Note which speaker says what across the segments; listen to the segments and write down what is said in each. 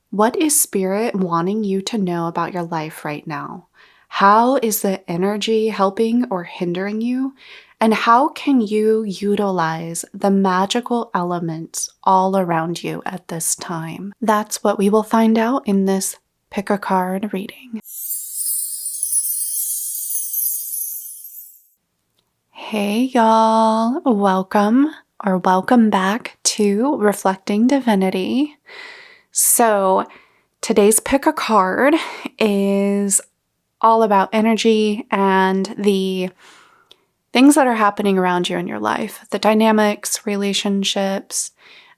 Speaker 1: What is Spirit wanting you to know about your life right now? How is the energy helping or hindering you? And how can you utilize the magical elements all around you at this time? That's what we will find out in this pick a card reading. Hey y'all, welcome back to Reflecting Divinity. So today's pick a card is all about energy and the things that are happening around you in your life, the dynamics, relationships,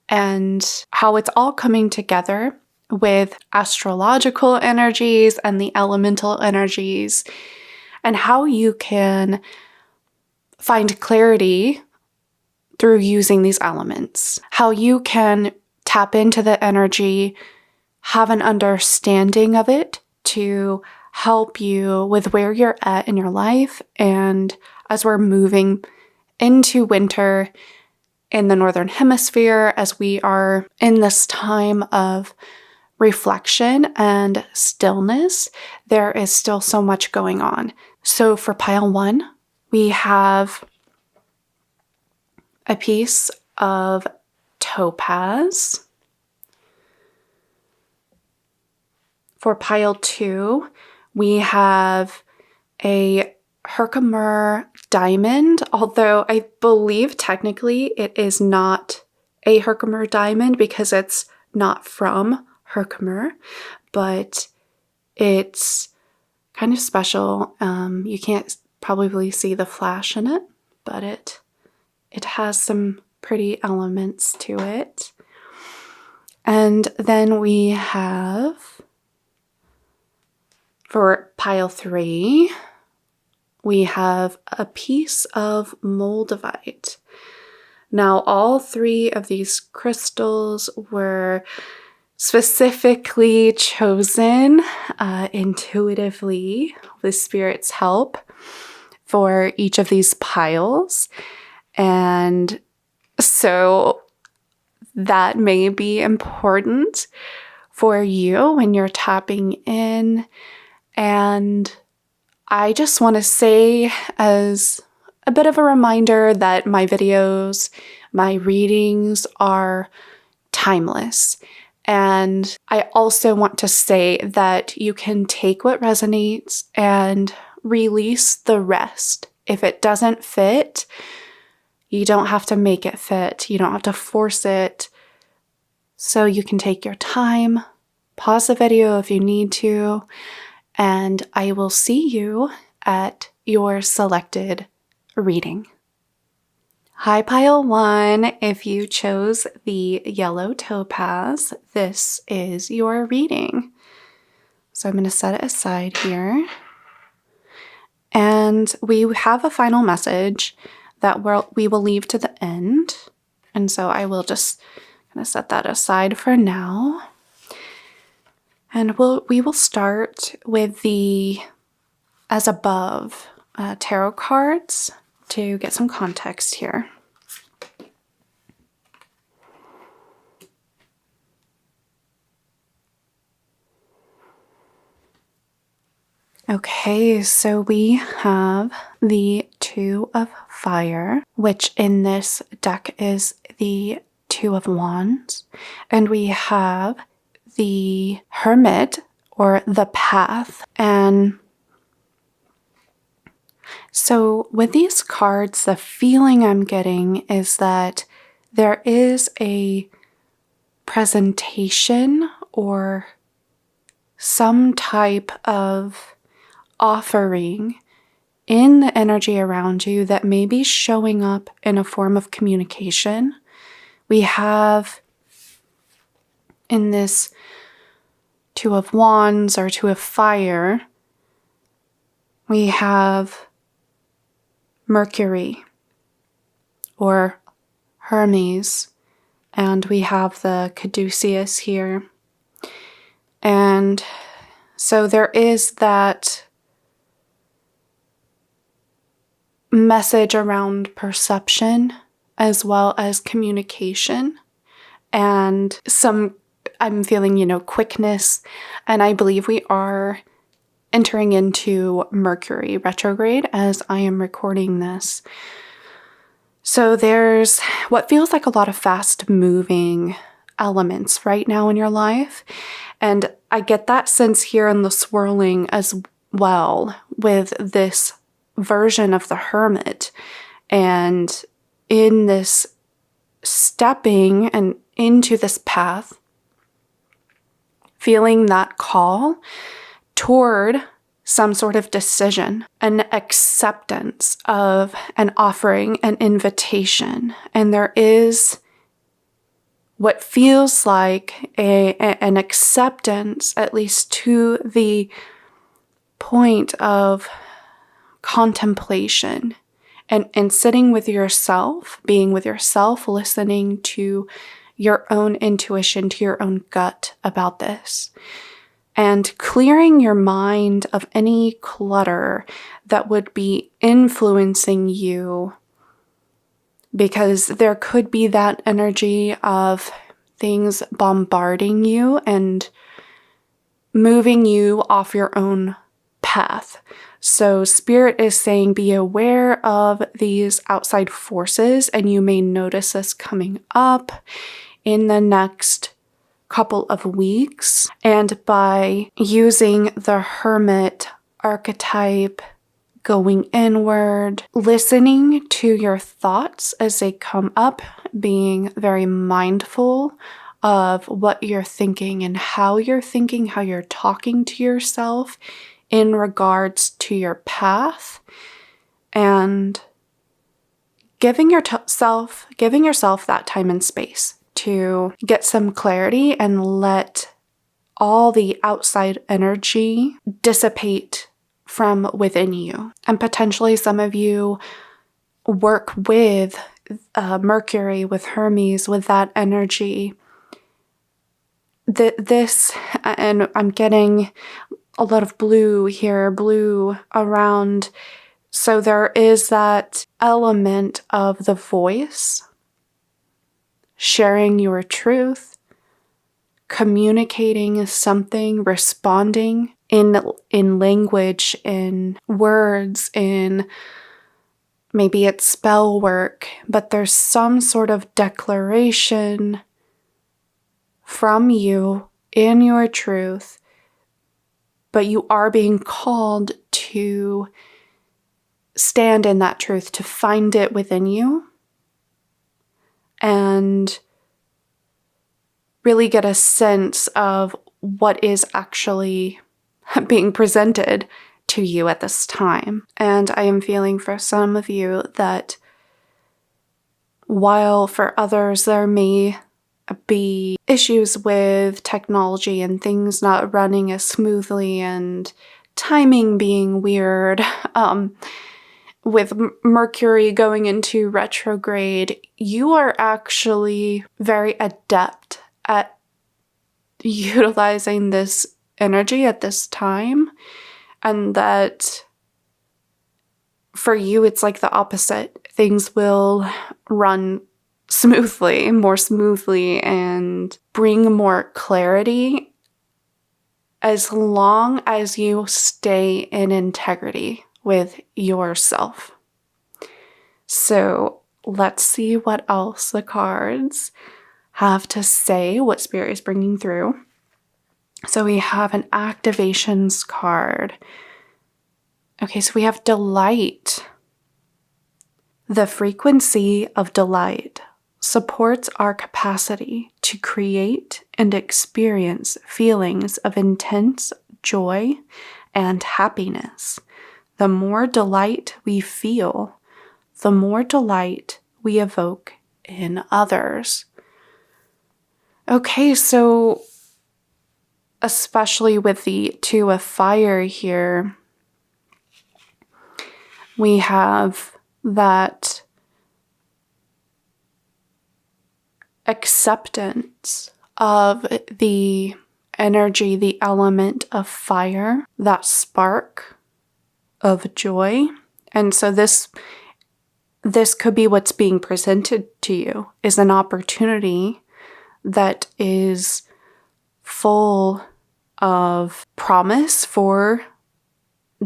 Speaker 1: and how it's all coming together with astrological energies and the elemental energies, and how you can find clarity through using these elements, how you can tap into the energy, have an understanding of it to help you with where you're at in your life. And as we're moving into winter in the Northern Hemisphere, as we are in this time of reflection and stillness, there is still so much going on. So for pile one, we have a piece of Topaz. For pile two, we have a Herkimer diamond, although I believe technically it is not a Herkimer diamond because it's not from Herkimer, but it's kind of special. You can't probably see the flash in it, but it has some pretty elements to it. And then we have, for pile three, we have a piece of Moldavite. Now, all three of these crystals were specifically chosen intuitively with Spirit's help for each of these piles. And so that may be important for you when you're tapping in. And I just want to say, as a bit of a reminder, that my videos, my readings are timeless. And I also want to say that you can take what resonates and release the rest. If it doesn't fit, you don't have to make it fit. You don't have to force it. So you can take your time, pause the video if you need to, and I will see you at your selected reading. Hi, pile one. If you chose the yellow topaz, this is your reading. So I'm going to set it aside here. And we have a final message that we will leave to the end. And so I will just kind of set that aside for now. And we will start with the as above tarot cards to get some context here. Okay, so we have the Two of Fire, which in this deck is the Two of Wands, and we have the Hermit, or the Path. And so with these cards, the feeling I'm getting is that there is a presentation or some type of offering in the energy around you that may be showing up in a form of communication. We have in this Two of Wands or Two of Fire, we have Mercury or Hermes, and we have the caduceus here. And so there is that message around perception as well as communication and some I'm feeling, quickness. And I believe we are entering into Mercury retrograde as I am recording this. So there's what feels like a lot of fast moving elements right now in your life. And I get that sense here in the swirling as well with this version of the Hermit. And in this stepping and into this path, feeling that call toward some sort of decision, an acceptance of an offering, an invitation. And there is what feels like an acceptance, at least to the point of contemplation and sitting with yourself, being with yourself, listening to your own intuition, to your own gut about this. And clearing your mind of any clutter that would be influencing you, because there could be that energy of things bombarding you and moving you off your own path. So Spirit is saying be aware of these outside forces, and you may notice this coming up in the next couple of weeks. And by using the Hermit archetype, going inward, listening to your thoughts as they come up, being very mindful of what you're thinking and how you're thinking, how you're talking to yourself in regards to your path, and giving yourself that time and space to get some clarity and let all the outside energy dissipate from within you. And potentially some of you work with Mercury, with Hermes, with that energy. This, and I'm getting a lot of blue here, blue around. So there is that element of the voice, sharing your truth, communicating something, responding in language, in words, in maybe it's spell work, but there's some sort of declaration from you in your truth, but you are being called to stand in that truth, to find it within you, and really get a sense of what is actually being presented to you at this time. And I am feeling for some of you that while for others there may be issues with technology and things not running as smoothly and timing being weird, with Mercury going into retrograde, you are actually very adept at utilizing this energy at this time. And that for you, it's like the opposite. Things will run smoothly, more smoothly, and bring more clarity as long as you stay in integrity with yourself. So let's see what else the cards have to say, what Spirit is bringing through. So we have an activations card. Okay, so we have delight. The frequency of delight supports our capacity to create and experience feelings of intense joy and happiness. The more delight we feel, the more delight we evoke in others. Okay, so especially with the Two of Fire here, we have that acceptance of the energy, the element of fire, that spark of joy. And so this could be what's being presented to you, is an opportunity that is full of promise for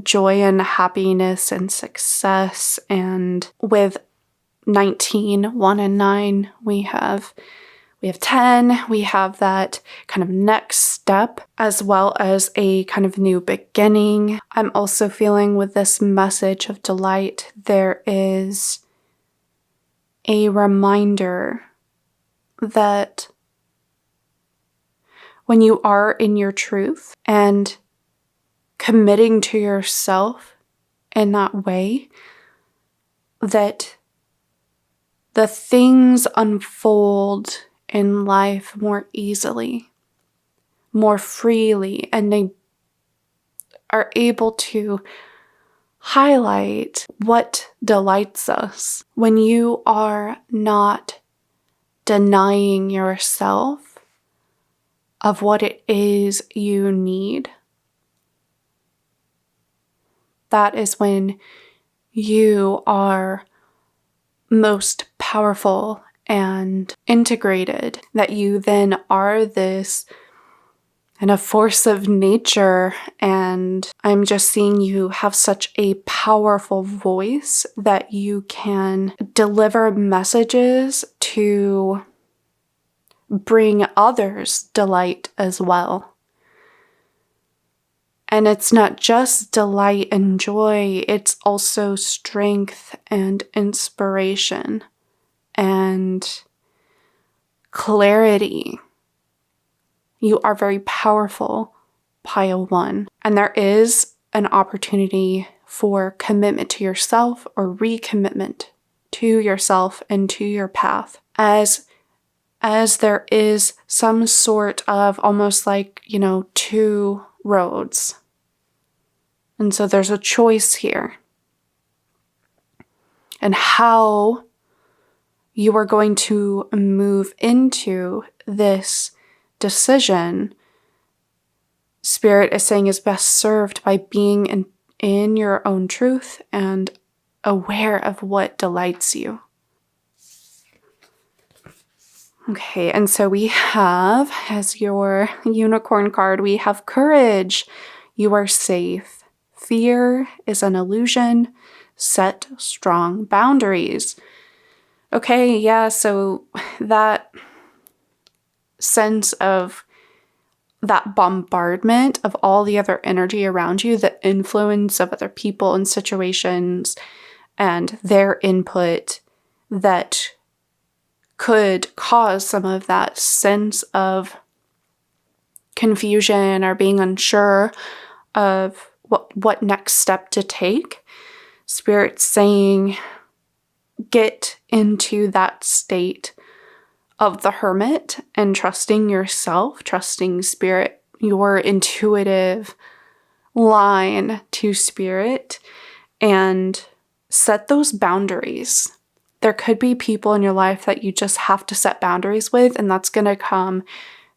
Speaker 1: joy and happiness and success. And with 19, 1 and 9, we have 10, we have that kind of next step, as well as a kind of new beginning. I'm also feeling with this message of delight, there is a reminder that when you are in your truth and committing to yourself in that way, that the things unfold in life more easily, more freely, and they are able to highlight what delights us. When you are not denying yourself of what it is you need, that is when you are most powerful and integrated, that you then are this kind of force of nature. And I'm just seeing you have such a powerful voice that you can deliver messages to bring others delight as well. And it's not just delight and joy, it's also strength and inspiration and clarity. You are very powerful, pile 1. And there is an opportunity for commitment to yourself or recommitment to yourself and to your path. As there is some sort of almost like, 2 roads. And so there's a choice here. And how you are going to move into this decision, Spirit is saying, is best served by being in your own truth and aware of what delights you. Okay, and so we have, as your unicorn card, we have courage. You are safe. Fear is an illusion. Set strong boundaries. Okay, yeah, so that sense of that bombardment of all the other energy around you, the influence of other people and situations and their input that could cause some of that sense of confusion or being unsure of what next step to take. Spirit's saying, get into that state of the hermit and trusting yourself, trusting Spirit, your intuitive line to Spirit, and set those boundaries. There could be people in your life that you just have to set boundaries with, and that's going to come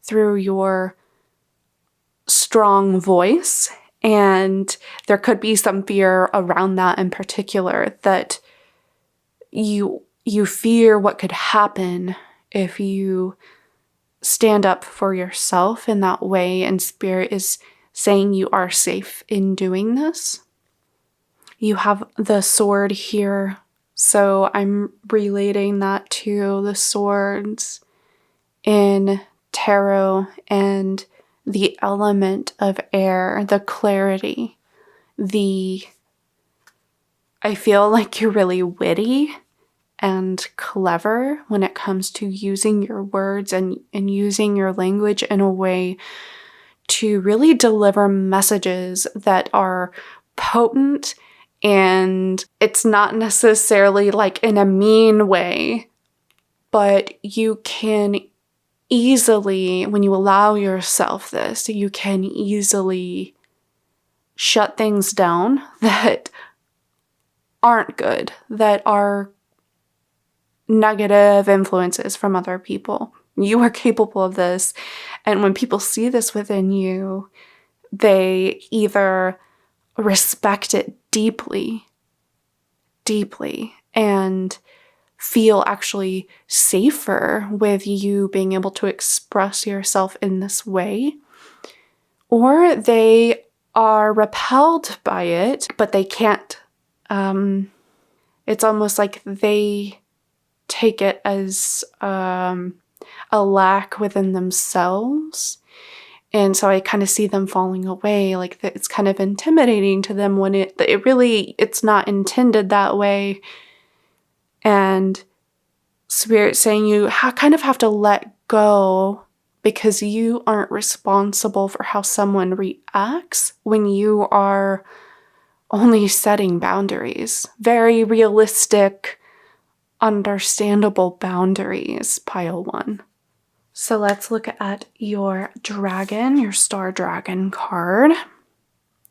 Speaker 1: through your strong voice. And there could be some fear around that in particular, that you fear what could happen if you stand up for yourself in that way. And Spirit is saying you are safe in doing this. You have the sword here, so I'm relating that to the swords in tarot and the element of air, the clarity, I feel like you're really witty and clever when it comes to using your words and using your language in a way to really deliver messages that are potent, and it's not necessarily like in a mean way, but you can easily, when you allow yourself this, you can easily shut things down that aren't good, that are negative influences from other people. You are capable of this. And when people see this within you, they either respect it deeply, deeply, and feel actually safer with you being able to express yourself in this way, or they are repelled by it, but they can't. It's almost like they take it as a lack within themselves. And so I kind of see them falling away, like it's kind of intimidating to them when it's not intended that way. And Spirit saying you kind of have to let go, because you aren't responsible for how someone reacts when you are only setting boundaries. Very realistic, understandable boundaries, pile 1. So let's look at your dragon, your star dragon card.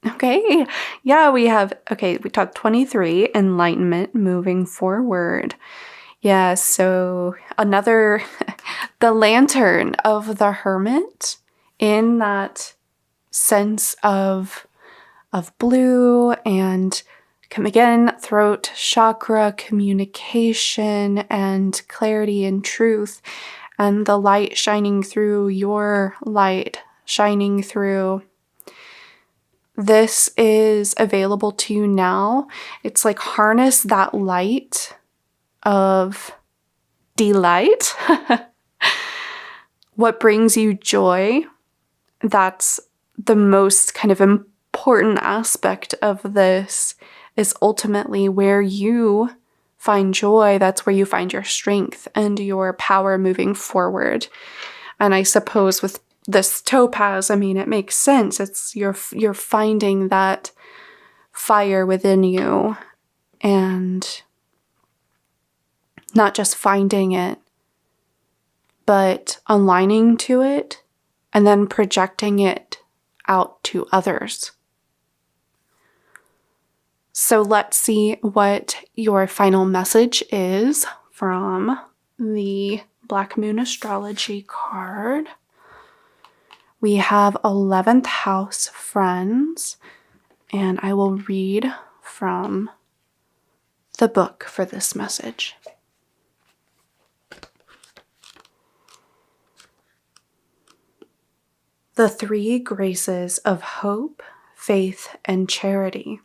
Speaker 1: Okay, yeah, we talked 23, enlightenment, moving forward. Yeah, so another, the lantern of the hermit, in that sense of blue, and again, throat chakra, communication and clarity and truth, and the light shining through, your light shining through. This is available to you now. It's like harness that light of delight. What brings you joy? That's the most kind of important aspect of this, is ultimately where you find joy. That's where you find your strength and your power moving forward. And I suppose with this topaz, I mean, it makes sense. It's you're finding that fire within you, and not just finding it, but aligning to it and then projecting it out to others. So let's see what your final message is from the Black Moon Astrology card. We have 11th house friends, and I will read from the book for this message. The 3 graces of hope, faith, and charity.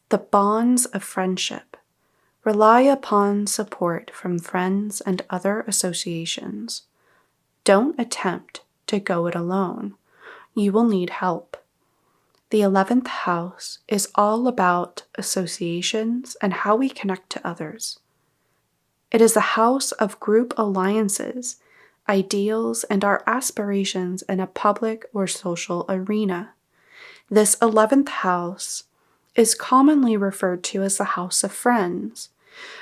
Speaker 1: The bonds of friendship. Rely upon support from friends and other associations. Don't attempt to go it alone. You will need help. The 11th house is all about associations and how we connect to others. It is a house of group alliances, ideals, and our aspirations in a public or social arena. This 11th house is commonly referred to as the house of friends,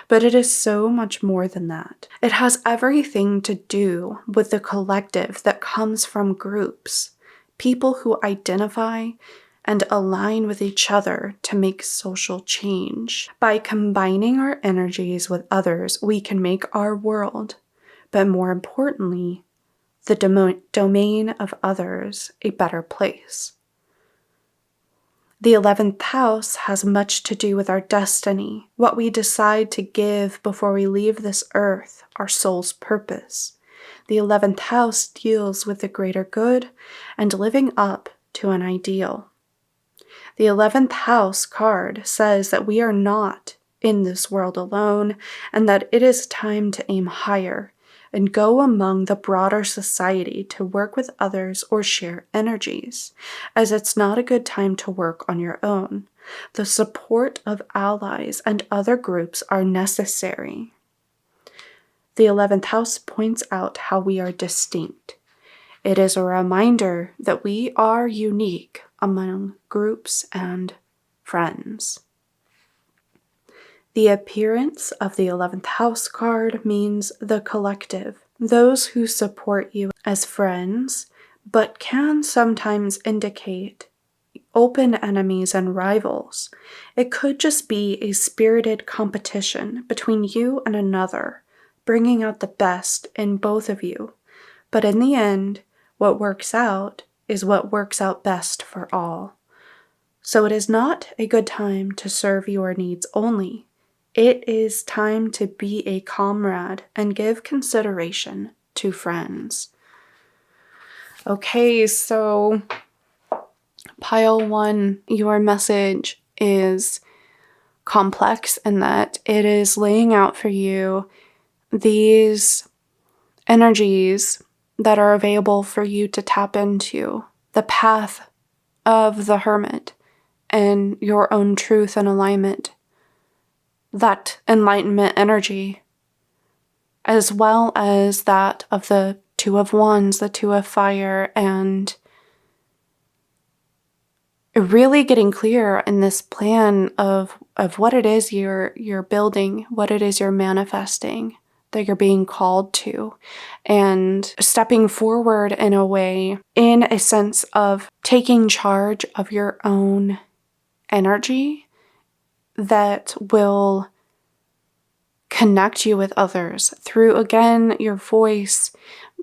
Speaker 1: but it is so much more than that. It has everything to do with the collective that comes from groups, people who identify and align with each other to make social change. By combining our energies with others, we can make our world, but more importantly, the domain of others, a better place. The 11th house has much to do with our destiny, what we decide to give before we leave this earth, our soul's purpose. The 11th house deals with the greater good and living up to an ideal. The 11th house card says that we are not in this world alone, and that it is time to aim higher and go among the broader society to work with others or share energies, as it's not a good time to work on your own. The support of allies and other groups are necessary. The 11th house points out how we are distinct. It is a reminder that we are unique among groups and friends. The appearance of the 11th house card means the collective, those who support you as friends, but can sometimes indicate open enemies and rivals. It could just be a spirited competition between you and another, bringing out the best in both of you. But in the end, what works out is what works out best for all. So it is not a good time to serve your needs only. It is time to be a comrade and give consideration to friends. Okay, so pile 1, your message is complex in that it is laying out for you these energies that are available for you to tap into, the path of the hermit and your own truth and alignment, that enlightenment energy, as well as that of the Two of Wands, the Two of Fire, and really getting clear in this plan of what it is you're building, what it is you're manifesting, that you're being called to, and stepping forward in a way, in a sense of taking charge of your own energy that will connect you with others through, again, your voice,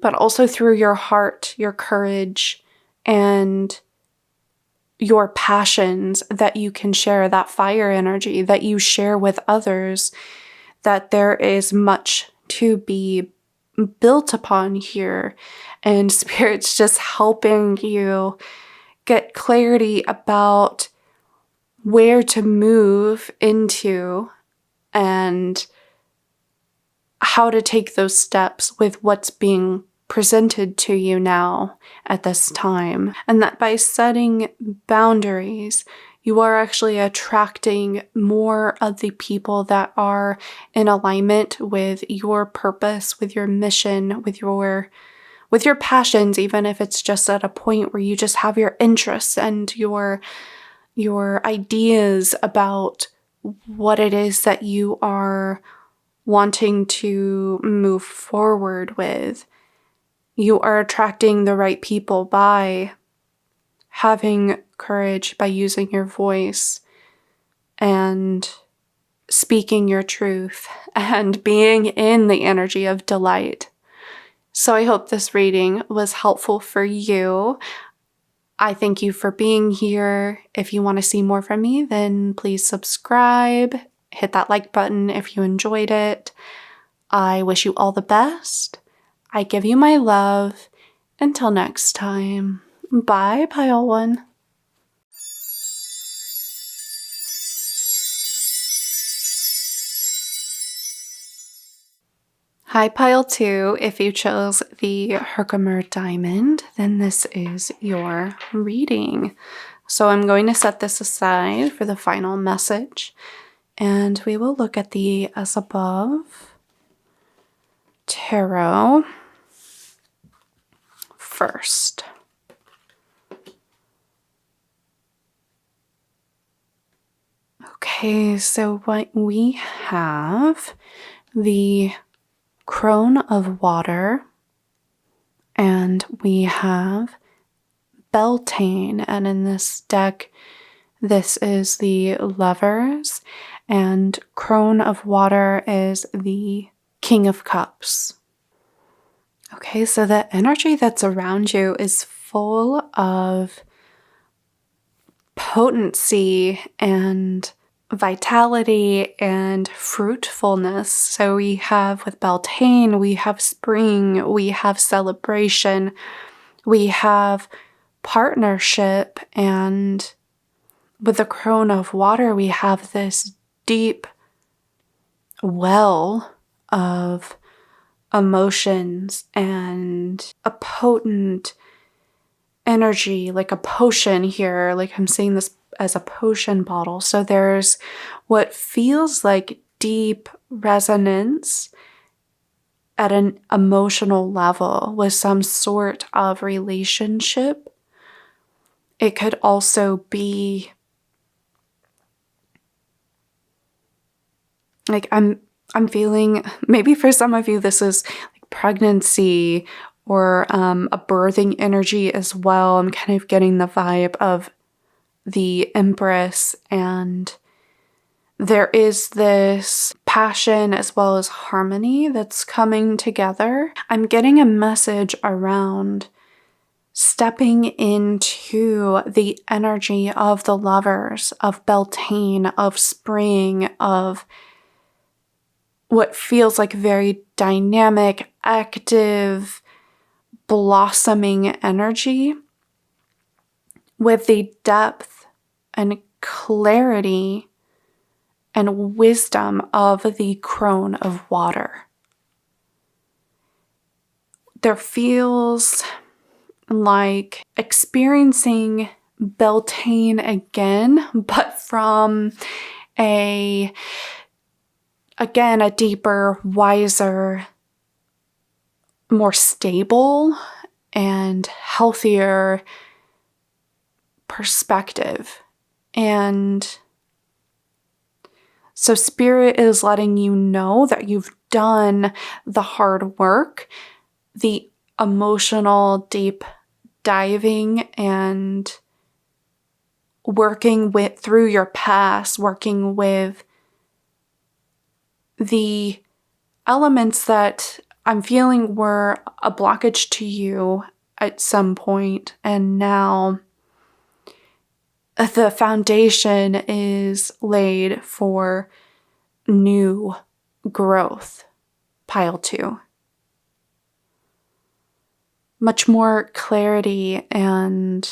Speaker 1: but also through your heart, your courage, and your passions that you can share, that fire energy that you share with others, that there is much to be built upon here. And Spirit's just helping you get clarity about where to move into and how to take those steps with what's being presented to you now at this time. And that by setting boundaries, you are actually attracting more of the people that are in alignment with your purpose, with your mission, with your passions, even if it's just at a point where you just have your interests and your ideas about what it is that you are wanting to move forward with. You are attracting the right people by having courage, by using your voice and speaking your truth and being in the energy of delight. So I hope this reading was helpful for you. I thank you for being here. If you want to see more from me, then please subscribe. Hit that like button if you enjoyed it. I wish you all the best. I give you my love. Until next time. Bye, Pile 1. Hi, Pile 2. If you chose the Herkimer diamond, then this is your reading. So I'm going to set this aside for the final message, and we will look at the As Above Tarot first. Okay, so what we have, the Crone of Water, and we have Beltane, and in this deck, this is the Lovers, and Crone of Water is the King of Cups. Okay, so the energy that's around you is full of potency and vitality and fruitfulness. So we have with Beltane, we have spring, we have celebration, we have partnership, and with the Crone of Water, we have this deep well of emotions and a potent energy, like a potion here. Like I'm seeing this as a potion bottle. So there's what feels like deep resonance at an emotional level with some sort of relationship. It could also be like I'm feeling, maybe for some of you this is like pregnancy or a birthing energy as well. I'm kind of getting the vibe of the Empress, and there is this passion as well as harmony that's coming together. I'm getting a message around stepping into the energy of the Lovers, of Beltane, of spring, of what feels like very dynamic, active, blossoming energy with the depth and clarity and wisdom of the crone of water. There feels like experiencing Beltane again, but from a deeper, wiser, more stable, and healthier perspective. And so Spirit is letting you know that you've done the hard work, the emotional deep diving, and working through your past, working with the elements that I'm feeling were a blockage to you at some point, and now the foundation is laid for new growth. Pile 2. Much more clarity and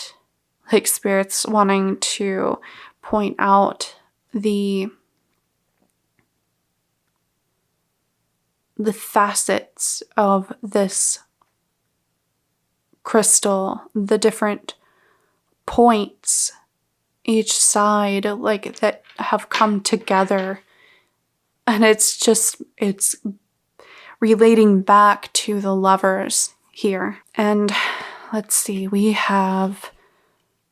Speaker 1: like Spirit's wanting to point out the facets of this crystal, the different points each side like that have come together. And it's relating back to the lovers here. And let's see, we have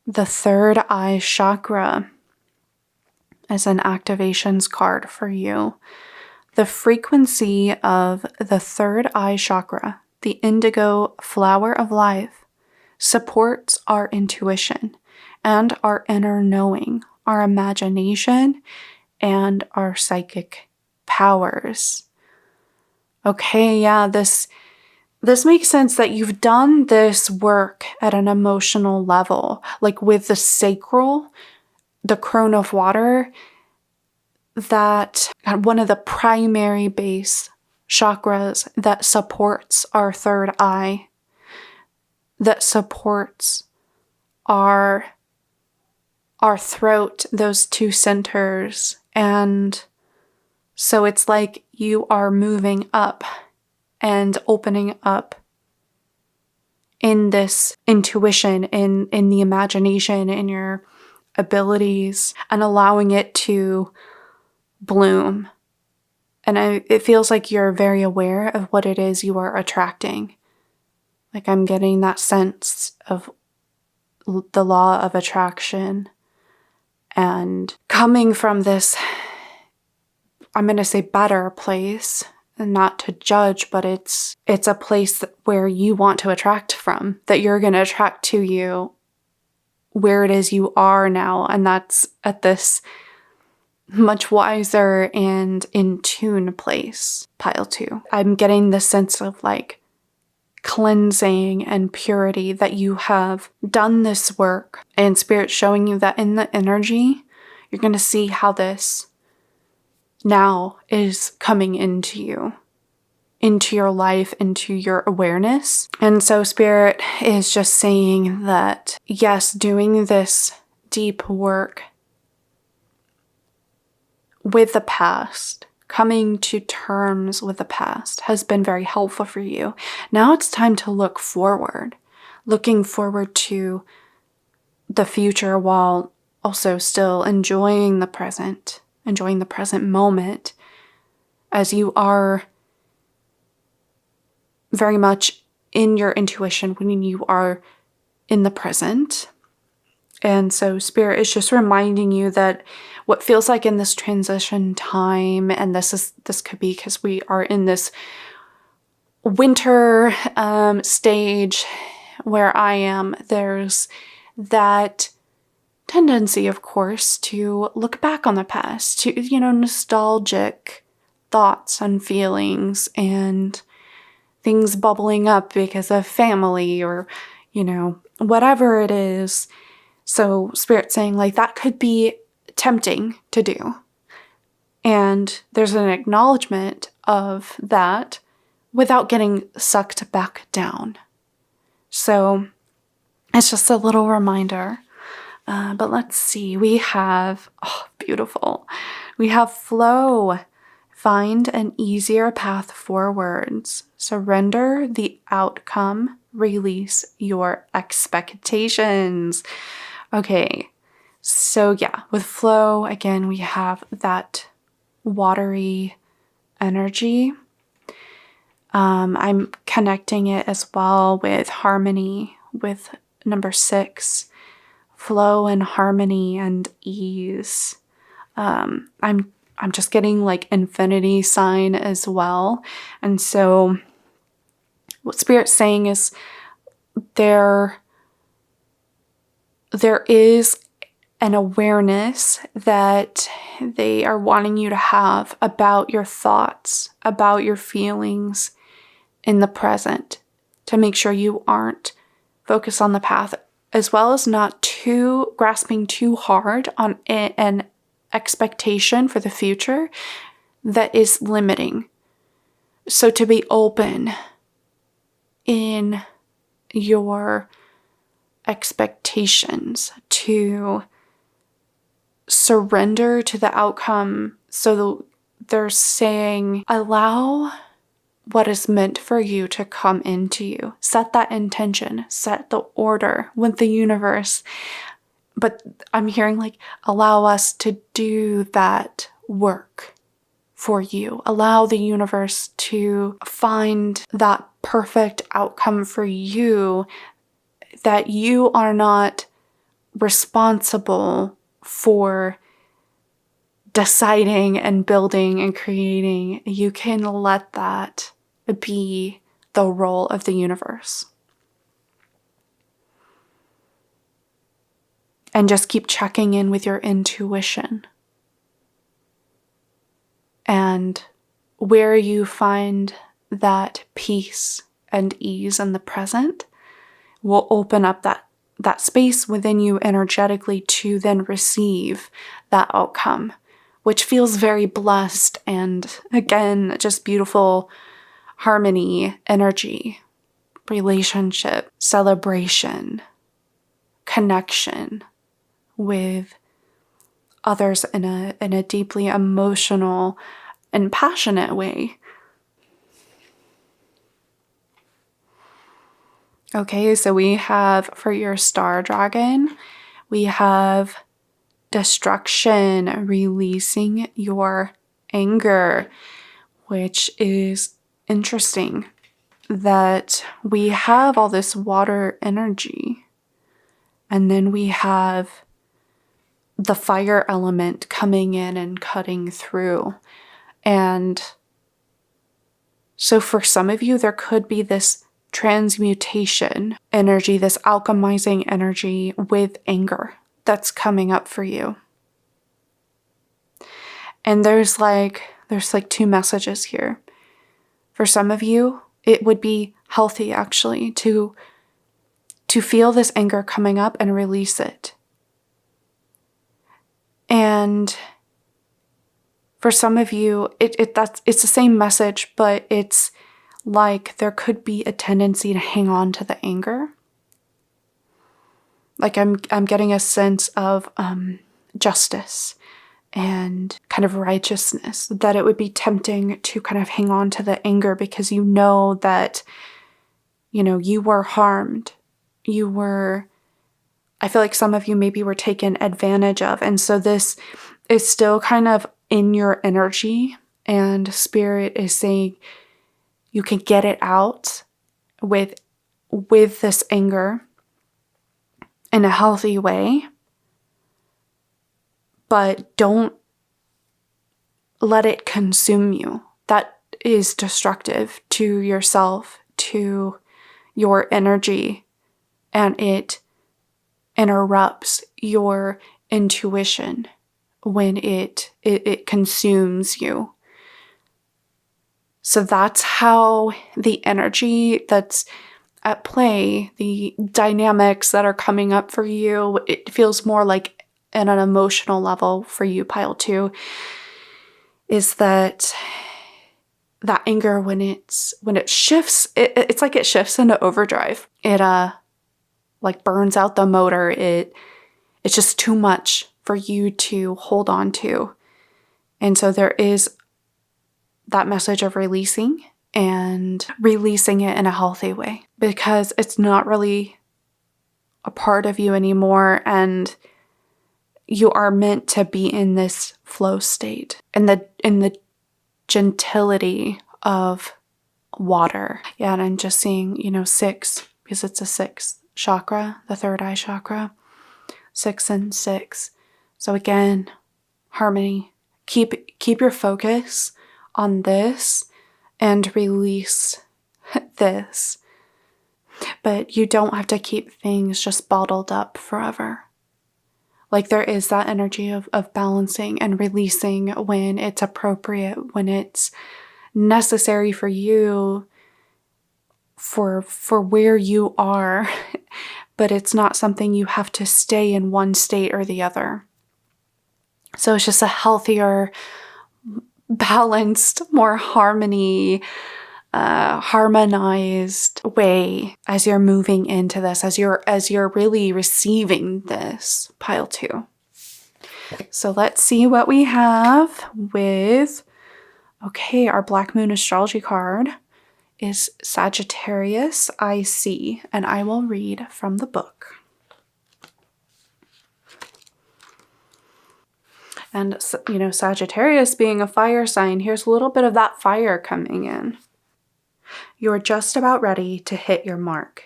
Speaker 1: the third eye chakra as an activations card for you. The frequency of the third eye chakra, the indigo flower of life, supports our intuition and our inner knowing, our imagination, and our psychic powers. Okay, yeah, this makes sense that you've done this work at an emotional level, like with the sacral, the crone of water, that one of the primary base chakras that supports our third eye, that supports our throat, those two centers. And so it's like you are moving up and opening up in this intuition, in the imagination, in your abilities, and allowing it to bloom. And it feels like you're very aware of what it is you are attracting. Like I'm getting that sense of the law of attraction, and coming from this, I'm going to say better place, and not to judge, but it's a place where you want to attract from, that you're going to attract to you where it is you are now. And that's at this much wiser and in tune place. Pile 2. I'm getting this sense of like cleansing and purity, that you have done this work, and Spirit showing you that in the energy, you're going to see how this now is coming into you, into your life, into your awareness. And so Spirit is just saying that, yes, doing this deep work with the past, coming to terms with the past, has been very helpful for you. Now it's time to look forward, looking forward to the future while also still enjoying the present moment, as you are very much in your intuition when you are in the present. And so Spirit is just reminding you that what feels like in this transition time, and this could be because we are in this winter stage where I am, there's that tendency, of course, to look back on the past, to, nostalgic thoughts and feelings and things bubbling up because of family or, whatever it is. So Spirit's saying like that could be tempting to do. And there's an acknowledgement of that without getting sucked back down. So it's just a little reminder. But let's see. We have, beautiful. We have flow. Find an easier path forwards. Surrender the outcome. Release your expectations. Okay. So yeah, with flow, again, we have that watery energy. I'm connecting it as well with harmony, with number 6, flow and harmony and ease. I'm just getting like infinity sign as well. And so what Spirit's saying is there is an awareness that they are wanting you to have about your thoughts, about your feelings in the present, to make sure you aren't focused on the path, as well as not too grasping too hard on an expectation for the future that is limiting. So to be open in your expectations, to surrender to the outcome. So they're saying, allow what is meant for you to come into you. Set that intention, set the order with the universe. But I'm hearing like, allow us to do that work for you. Allow the universe to find that perfect outcome for you, that you are not responsible for deciding and building and creating. You can let that be the role of the universe. And just keep checking in with your intuition. And where you find that peace and ease in the present will open up that space within you energetically to then receive that outcome, which feels very blessed and, again, just beautiful harmony, energy, relationship, celebration, connection with others in a deeply emotional and passionate way. Okay, so we have, for your star dragon, we have destruction, releasing your anger, which is interesting that we have all this water energy, and then we have the fire element coming in and cutting through. And so for some of you, there could be this transmutation energy, this alchemizing energy with anger that's coming up for you. And there's like 2 messages here. For some of you, it would be healthy actually to feel this anger coming up and release it. And for some of you, it's the same message, but it's like there could be a tendency to hang on to the anger. Like I'm getting a sense of justice and kind of righteousness, that it would be tempting to kind of hang on to the anger because you know that, you were harmed. I feel like some of you maybe were taken advantage of. And so this is still kind of in your energy, and Spirit is saying you can get it out with this anger in a healthy way, but don't let it consume you. That is destructive to yourself, to your energy, and it interrupts your intuition when it consumes you. So that's how the energy that's at play, the dynamics that are coming up for you, it feels more like at an emotional level for you, pile 2, is that that anger, when it shifts, it's like it shifts into overdrive. It like burns out the motor. It's just too much for you to hold on to. And so there is that message of releasing, and releasing it in a healthy way, because it's not really a part of you anymore, and you are meant to be in this flow state, in the gentility of water. Yeah, and I'm just seeing, 6, because it's a 6th chakra, the third eye chakra, 6 and 6. So again, harmony. Keep your focus on this and release this. But you don't have to keep things just bottled up forever. Like, there is that energy of balancing and releasing when it's appropriate, when it's necessary for you, for where you are. But it's not something you have to stay in one state or the other. So it's just a healthier, balanced, more harmonized way as you're moving into this, as you're really receiving this pile 2. So let's see what we have with, our Black Moon astrology card is Sagittarius IC, and I will read from the book. And, Sagittarius being a fire sign, here's a little bit of that fire coming in. You're just about ready to hit your mark.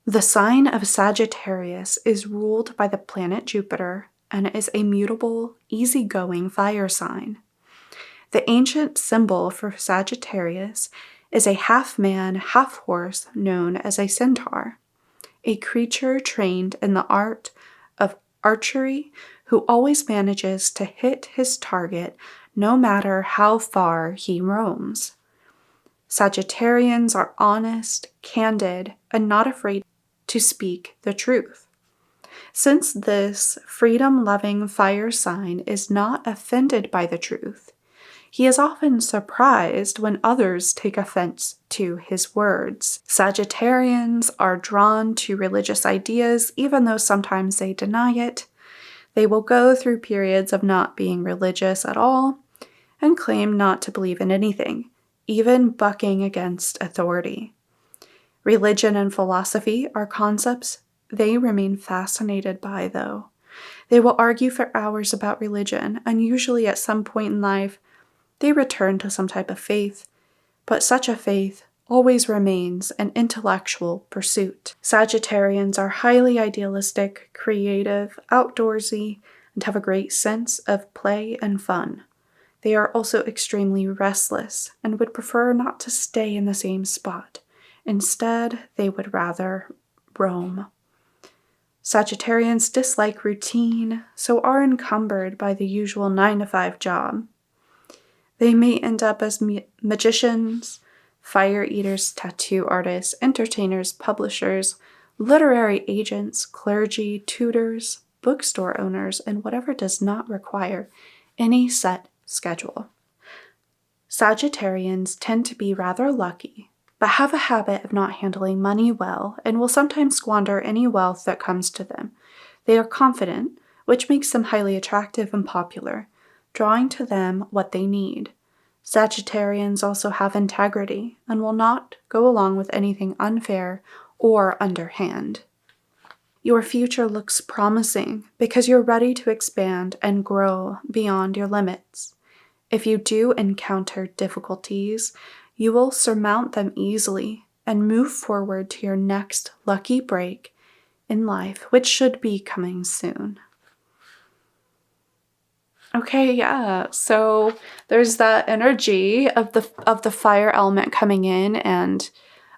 Speaker 1: The sign of Sagittarius is ruled by the planet Jupiter and is a mutable, easygoing fire sign. The ancient symbol for Sagittarius is a half-man, half-horse known as a centaur, a creature trained in the art of archery who always manages to hit his target no matter how far he roams. Sagittarians are honest, candid, and not afraid to speak the truth. Since this freedom-loving fire sign is not offended by the truth, he is often surprised when others take offense to his words. Sagittarians are drawn to religious ideas, even though sometimes they deny it. They will go through periods of not being religious at all and claim not to believe in anything, even bucking against authority. Religion and philosophy are concepts they remain fascinated by, though. They will argue for hours about religion, and usually at some point in life, they return to some type of faith, but such a faith always remains an intellectual pursuit. Sagittarians are highly idealistic, creative, outdoorsy, and have a great sense of play and fun. They are also extremely restless and would prefer not to stay in the same spot. Instead, they would rather roam. Sagittarians dislike routine, so are encumbered by the usual 9-to-5 job. They may end up as magicians, fire eaters, tattoo artists, entertainers, publishers, literary agents, clergy, tutors, bookstore owners, and whatever does not require any set schedule. Sagittarians tend to be rather lucky, but have a habit of not handling money well and will sometimes squander any wealth that comes to them. They are confident, which makes them highly attractive and popular, drawing to them what they need. Sagittarians also have integrity and will not go along with anything unfair or underhand. Your future looks promising because you're ready to expand and grow beyond your limits. If you do encounter difficulties, you will surmount them easily and move forward to your next lucky break in life, which should be coming soon. Okay, yeah, so there's that energy of the fire element coming in, and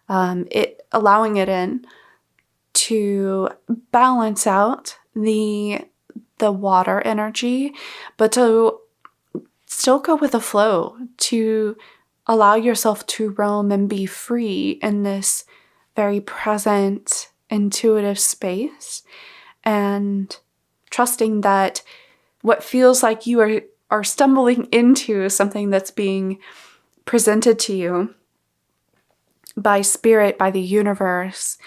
Speaker 1: it allowing it in to balance out the water energy, but to still go with the flow, to allow yourself to roam and be free in this very present, intuitive space, and trusting that what feels like you are stumbling into something that's being presented to you by Spirit, by the universe,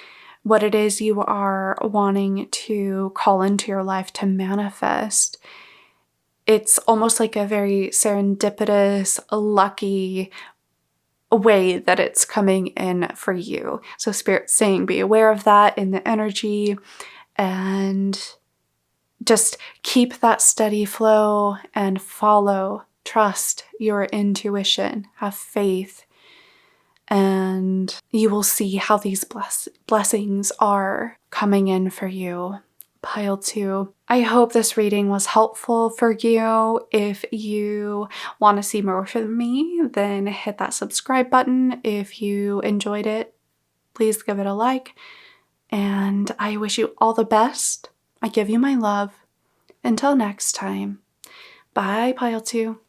Speaker 1: what it is you are wanting to call into your life to manifest. It's almost like a very serendipitous, lucky way that it's coming in for you. So Spirit's saying be aware of that in the energy and just keep that steady flow and follow, trust your intuition, have faith, and you will see how these blessings are coming in for you. Pile 2. I hope this reading was helpful for you. If you want to see more from me, then hit that subscribe button. If you enjoyed it, please give it a like. And I wish you all the best. I give you my love. Until next time. Bye, Pile 2.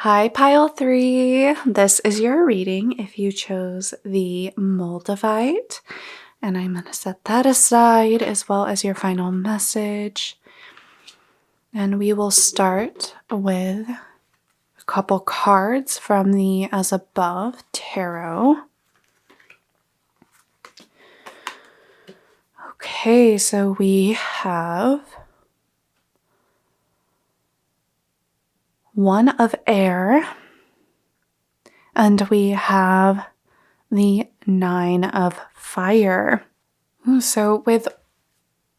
Speaker 1: Hi, Pile 3. This is your reading if you chose the Moldavite. And I'm going to set that aside as well as your final message. And we will start with a couple cards from the As Above Tarot. Okay, so we have One of Air, and we have the Nine of Fire. So with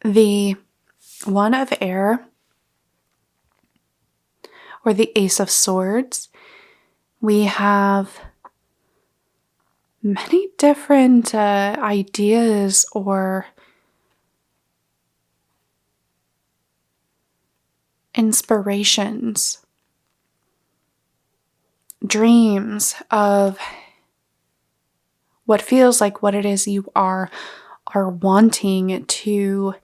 Speaker 1: the One of Air, or the Ace of Swords, we have many different ideas or inspirations, dreams of what feels like what it is you are wanting to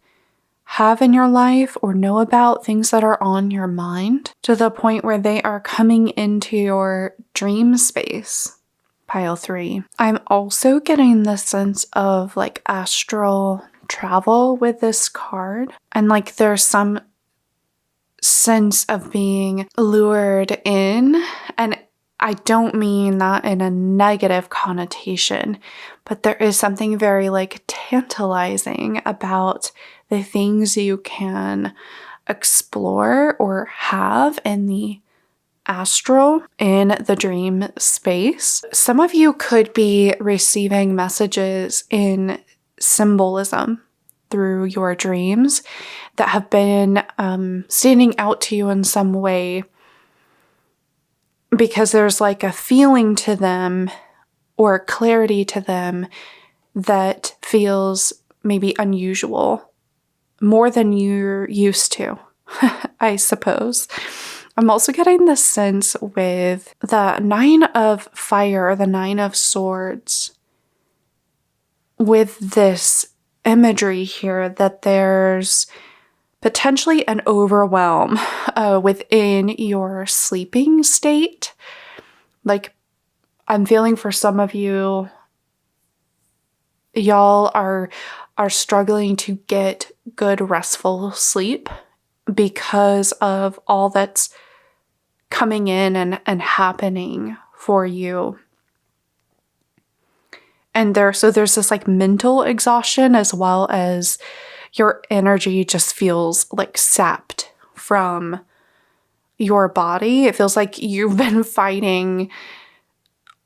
Speaker 1: have in your life or know about, things that are on your mind, to the point where they are coming into your dream space. Pile 3. I'm also getting the sense of like astral travel with this card, and like there's some sense of being lured in, and I don't mean that in a negative connotation, but there is something very like tantalizing about the things you can explore or have in the astral, in the dream space. Some of you could be receiving messages in symbolism through your dreams that have been standing out to you in some way, because there's like a feeling to them or clarity to them that feels maybe unusual, more than you're used to, I suppose. I'm also getting the sense with the Nine of Fire, the Nine of Swords, with this imagery here that there's potentially an overwhelm within your sleeping state. Like, I'm feeling for some of you, y'all are struggling to get good restful sleep because of all that's coming in and happening for you. And there's this like mental exhaustion, as well as your energy just feels like sapped from your body. It feels like you've been fighting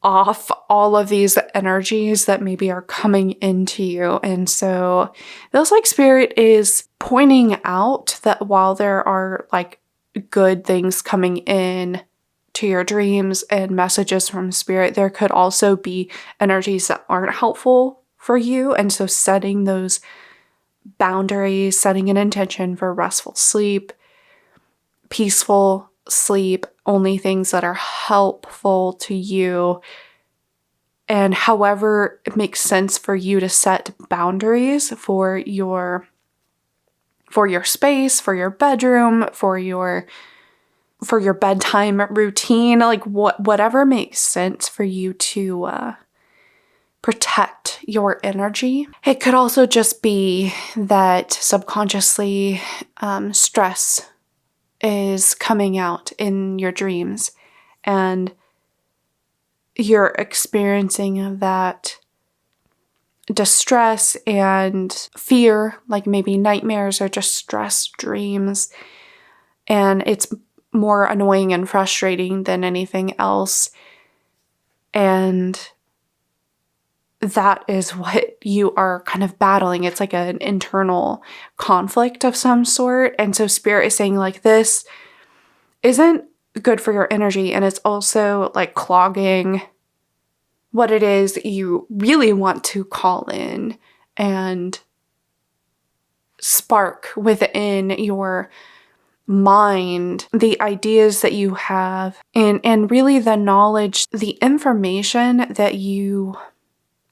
Speaker 1: off all of these energies that maybe are coming into you. And so it feels like Spirit is pointing out that while there are like good things coming in to your dreams and messages from Spirit, there could also be energies that aren't helpful for you. And so setting those boundaries, setting an intention for restful sleep, peaceful sleep, only things that are helpful to you, and however it makes sense for you to set boundaries for your space, for your bedroom, for your bedtime routine, like whatever makes sense for you to protect your energy. It could also just be that subconsciously stress is coming out in your dreams and you're experiencing that distress and fear, like maybe nightmares or just stress dreams. And it's more annoying and frustrating than anything else. And that is what you are kind of battling. It's like an internal conflict of some sort. And so Spirit is saying like, this isn't good for your energy. And it's also like clogging what it is you really want to call in and spark within your mind, the ideas that you have, and really the knowledge, the information that you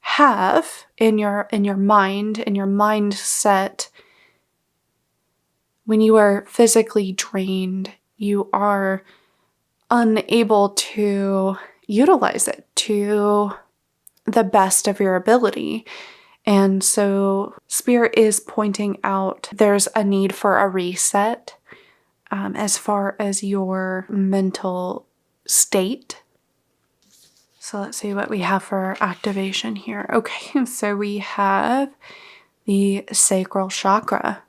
Speaker 1: have in your mind, in your mindset. When you are physically drained, you are unable to utilize it to the best of your ability. And so Spirit is pointing out there's a need for a reset as far as your mental state. So let's see what we have for activation here. Okay, so we have the sacral chakra.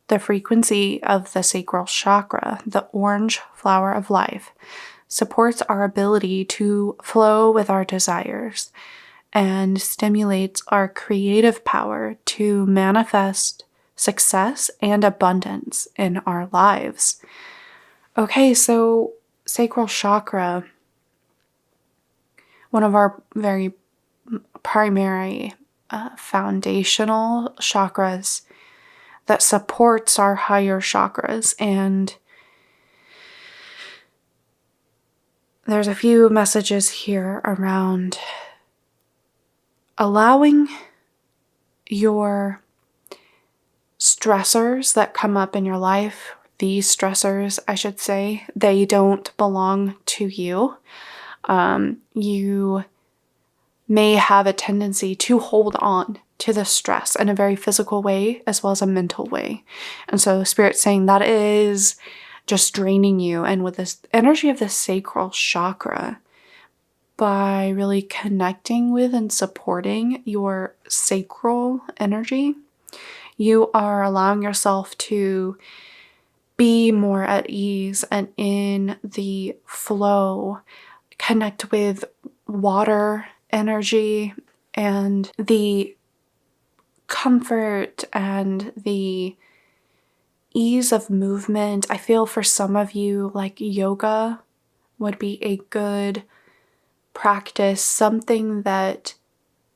Speaker 1: The frequency of the sacral chakra, the orange flower of life, supports our ability to flow with our desires and stimulates our creative power to manifest success and abundance in our lives. Okay, so sacral chakra, one of our very primary foundational chakras that supports our higher chakras. And there's a few messages here around allowing your stressors that come up in your life, these stressors, I should say, they don't belong to you. You may have a tendency to hold on to the stress in a very physical way as well as a mental way. And so Spirit's saying that is just draining you. And with this energy of the sacral chakra, by really connecting with and supporting your sacral energy, you are allowing yourself to be more at ease and in the flow, connect with water energy and the comfort and the ease of movement. I feel for some of you like yoga would be a good practice, something that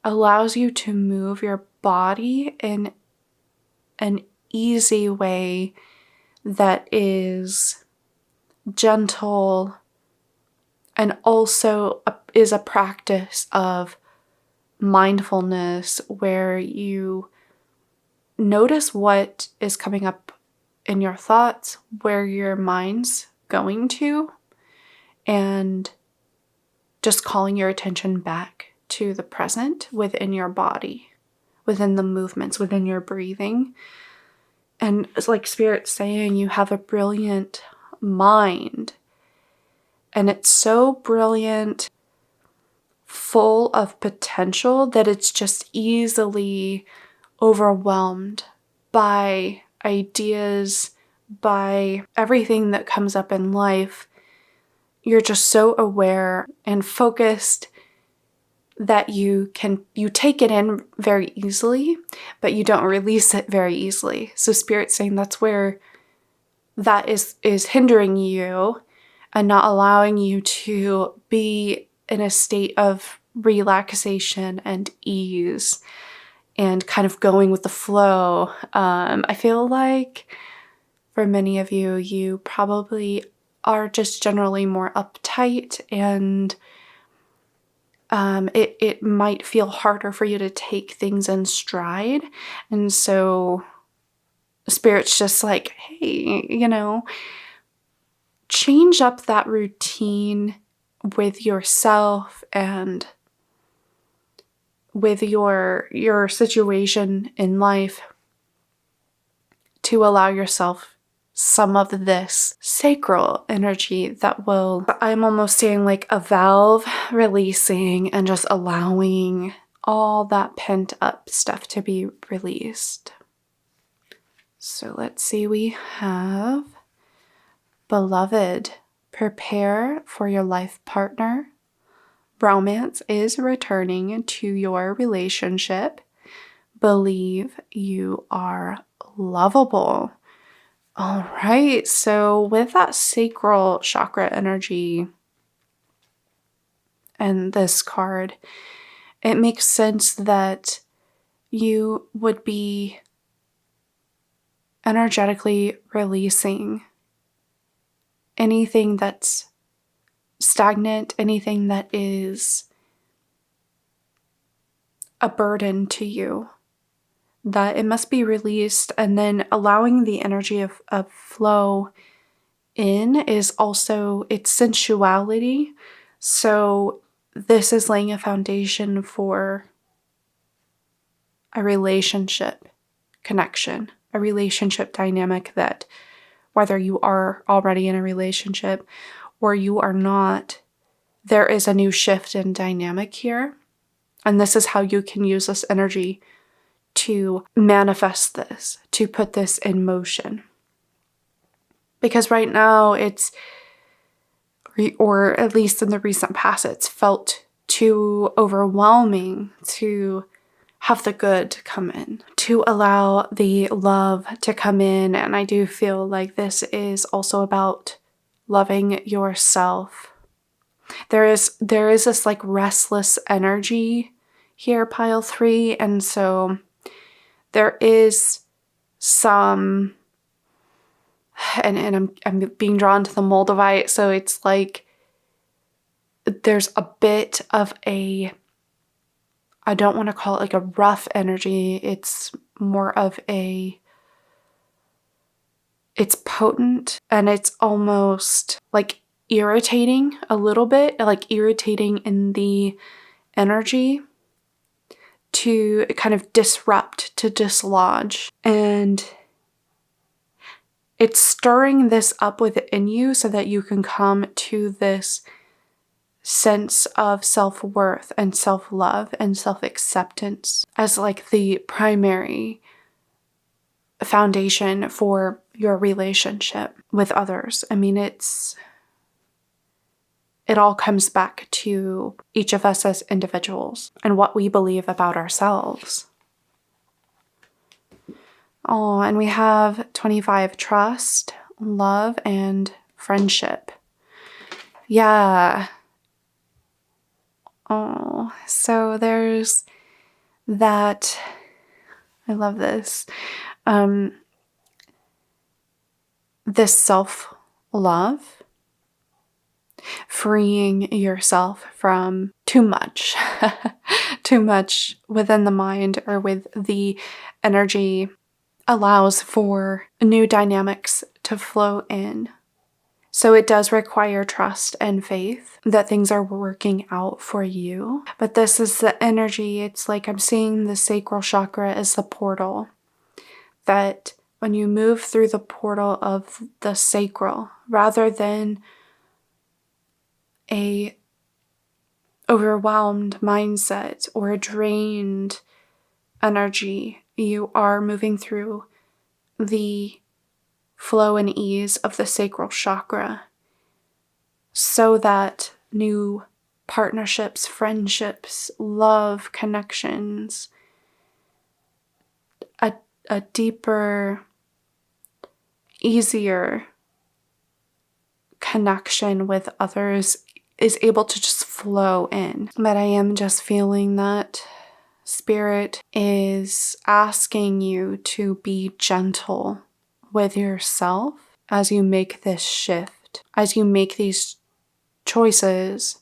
Speaker 1: allows you to move your body in an easy way that is gentle and also is a practice of mindfulness where you notice what is coming up in your thoughts, where your mind's going to, and just calling your attention back to the present within your body, within the movements, within your breathing. And it's like Spirit saying you have a brilliant mind, and it's so brilliant, full of potential, that it's just easily overwhelmed by ideas, by everything that comes up in life. You're just so aware and focused that you take it in very easily, but you don't release it very easily. So Spirit's saying that's where that is hindering you and not allowing you to be in a state of relaxation and ease and kind of going with the flow. I feel like for many of you, you probably are just generally more uptight, and it might feel harder for you to take things in stride. And so Spirit's just like, hey, change up that routine with yourself and with your situation in life to allow yourself some of this sacral energy that will, I'm almost seeing like a valve releasing and just allowing all that pent up stuff to be released. So let's see, we have beloved, prepare for your life partner. Romance is returning to your relationship. Believe you are lovable. All right, so with that sacral chakra energy and this card, it makes sense that you would be energetically releasing anything that's stagnant, anything that is a burden to you, that it must be released, and then allowing the energy of flow in is also its sensuality. So this is laying a foundation for a relationship connection, a relationship dynamic that whether you are already in a relationship or you are not, there is a new shift in dynamic here. And this is how you can use this energy to manifest this, to put this in motion. Because right now it's, or at least in the recent past, it's felt too overwhelming to have the good come in, to allow the love to come in. And I do feel like this is also about loving yourself. There is this like restless energy here, pile 3, and so there is some, and I'm being drawn to the Moldavite, so it's like there's a bit of a, I don't want to call it like a rough energy, it's more of a, it's potent, and it's almost like irritating a little bit, like irritating in the energy, to kind of disrupt, to dislodge. And it's stirring this up within you so that you can come to this sense of self-worth and self-love and self-acceptance as like the primary foundation for your relationship with others. I mean, it all comes back to each of us as individuals and what we believe about ourselves. Oh, and we have 25, trust, love, and friendship. Yeah. Oh, so there's that. I love this. This self-love, freeing yourself from too much, too much within the mind or with the energy, allows for new dynamics to flow in. So it does require trust and faith that things are working out for you. But this is the energy. It's like I'm seeing the sacral chakra as the portal, that when you move through the portal of the sacral, rather than a overwhelmed mindset or a drained energy, you are moving through the flow and ease of the sacral chakra so that new partnerships, friendships, love, connections, a deeper, easier connection with others is able to just flow in. But I am just feeling that Spirit is asking you to be gentle with yourself as you make this shift, as you make these choices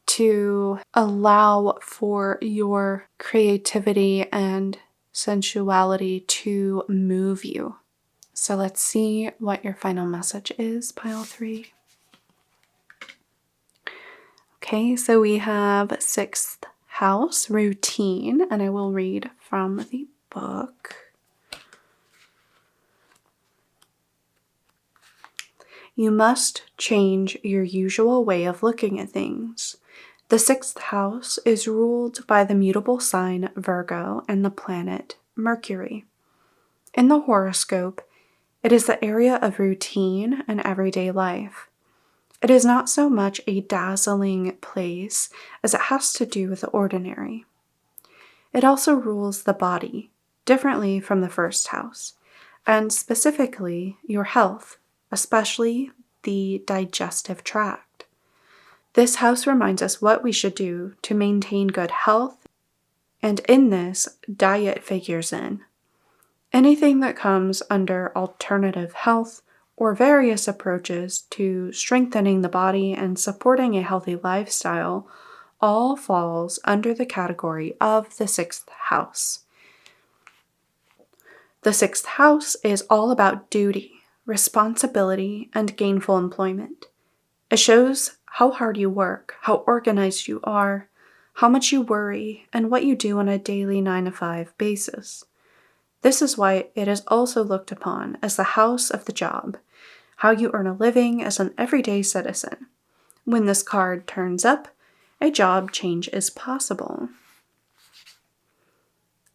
Speaker 1: to allow for your creativity and sensuality to move you. So let's see what your final message is, pile 3. Okay, so we have 6th house, routine, and I will read from the book. You must change your usual way of looking at things. The 6th house is ruled by the mutable sign Virgo and the planet Mercury. In the horoscope, it is the area of routine and everyday life. It is not so much a dazzling place as it has to do with the ordinary. It also rules the body, differently from the 1st house, and specifically your health, especially the digestive tract. This house reminds us what we should do to maintain good health, and in this, diet figures in. Anything that comes under alternative health or various approaches to strengthening the body and supporting a healthy lifestyle all falls under the category of the 6th house. The 6th house is all about duty, responsibility, and gainful employment. It shows how hard you work, how organized you are, how much you worry, and what you do on a daily 9-to-5 basis. This is why it is also looked upon as the house of the job, how you earn a living as an everyday citizen. When this card turns up, a job change is possible.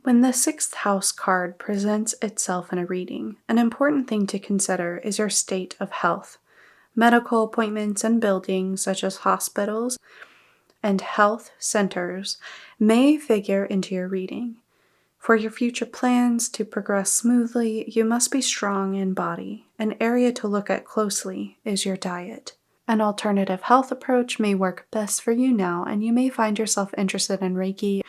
Speaker 1: When the 6th house card presents itself in a reading, an important thing to consider is your state of health. Medical appointments and buildings such as hospitals and health centers may figure into your reading. For your future plans to progress smoothly, you must be strong in body. An area to look at closely is your diet. An alternative health approach may work best for you now, and you may find yourself interested in Reiki,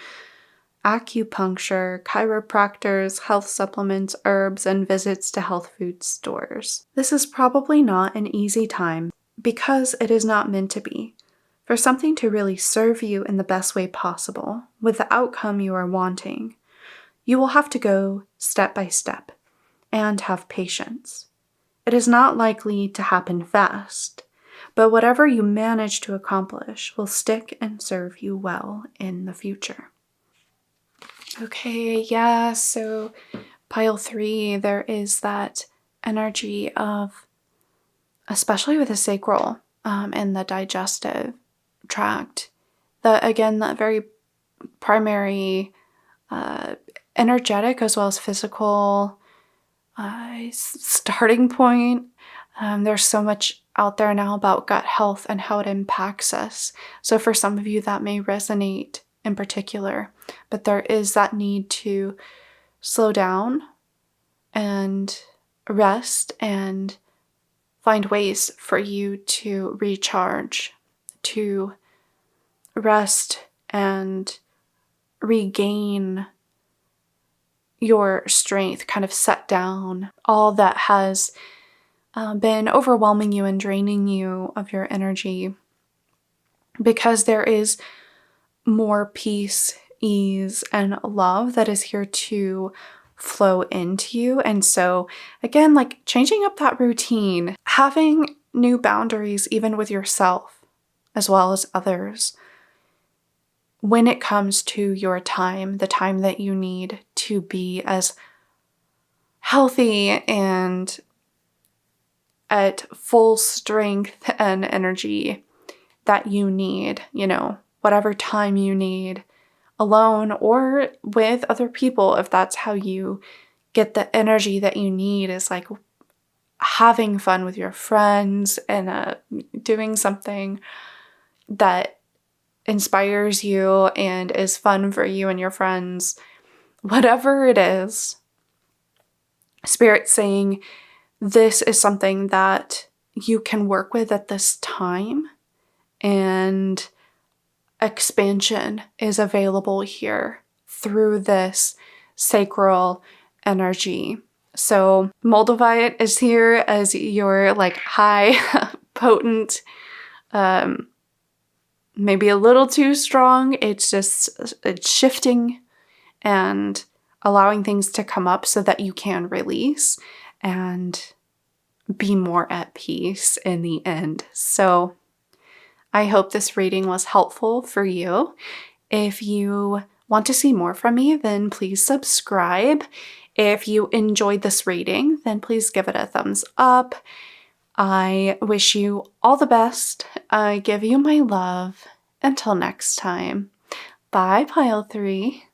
Speaker 1: acupuncture, chiropractors, health supplements, herbs, and visits to health food stores. This is probably not an easy time because it is not meant to be. For something to really serve you in the best way possible, with the outcome you are wanting, you will have to go step by step and have patience. It is not likely to happen fast, but whatever you manage to accomplish will stick and serve you well in the future. Okay, yeah, so pile 3, there is that energy of, especially with the sacral and the digestive tract, that very primary energetic as well as physical starting point. There's so much out there now about gut health and how it impacts us. So for some of you that may resonate in particular, but there is that need to slow down and rest and find ways for you to recharge, to rest and regain your strength, kind of set down all that has been overwhelming you and draining you of your energy, because there is more peace, ease, and love that is here to flow into you. And so again, like changing up that routine, having new boundaries even with yourself as well as others when it comes to your time, the time that you need to be as healthy and at full strength and energy that you need, whatever time you need alone or with other people. If that's how you get the energy that you need, is like having fun with your friends and doing something that inspires you and is fun for you and your friends, whatever it is. Spirit's saying this is something that you can work with at this time, and expansion is available here through this sacral energy. So Moldavite is here as your high potent, maybe a little too strong. It's shifting and allowing things to come up so that you can release and be more at peace in the end. So I hope this reading was helpful for you. If you want to see more from me, then please subscribe. If you enjoyed this reading, then please give it a thumbs up. I wish you all the best. I give you my love. Until next time. Bye, Pile 3.